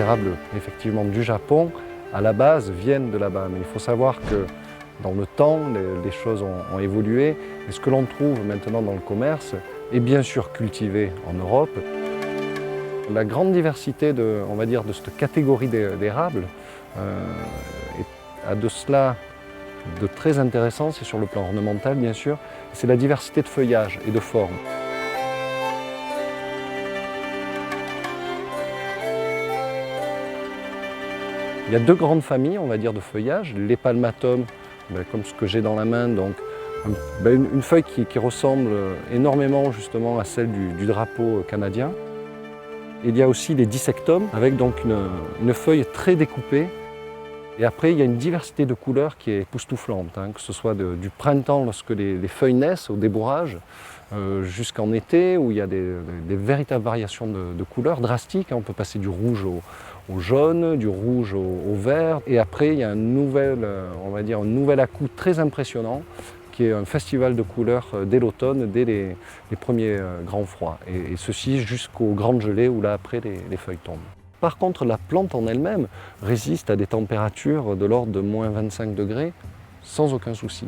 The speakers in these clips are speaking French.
érables effectivement du Japon, à la base, viennent de là-bas. Mais il faut savoir que dans le temps, les choses ont évolué. Et ce que l'on trouve maintenant dans le commerce est bien sûr cultivé en Europe. La grande diversité on va dire, de cette catégorie d'érables a de cela de très intéressant, c'est sur le plan ornemental bien sûr, c'est la diversité de feuillage et de formes. Il y a deux grandes familles, on va dire, de feuillage, les palmatums, comme ce que j'ai dans la main, donc une feuille qui ressemble énormément justement à celle du drapeau canadien. Il y a aussi les dissectums, avec donc une feuille très découpée. Et après, il y a une diversité de couleurs qui est époustouflante, que ce soit du printemps lorsque les feuilles naissent au débourrage, jusqu'en été où il y a des véritables variations de couleurs drastiques. On peut passer du rouge au jaune, du rouge au vert. Et après, il y a on va dire, un nouvel à-coup très impressionnant qui est un festival de couleurs dès l'automne, dès les premiers grands froids. Et ceci jusqu'aux grandes gelées où là, après, les feuilles tombent. Par contre, la plante en elle-même résiste à des températures de l'ordre de moins 25 degrés sans aucun souci.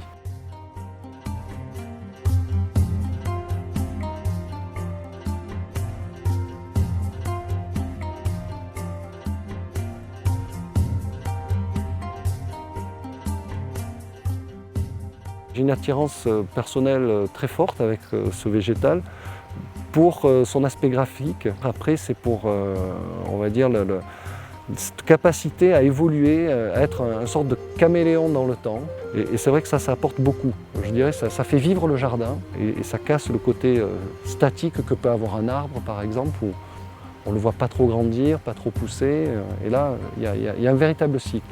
J'ai une attirance personnelle très forte avec ce végétal pour son aspect graphique. Après, c'est pour, on va dire, cette capacité à évoluer, à être une sorte de caméléon dans le temps. Et c'est vrai que ça apporte beaucoup. Je dirais que ça fait vivre le jardin et ça casse le côté statique que peut avoir un arbre, par exemple, où on ne le voit pas trop grandir, pas trop pousser. Et là, il y a un véritable cycle.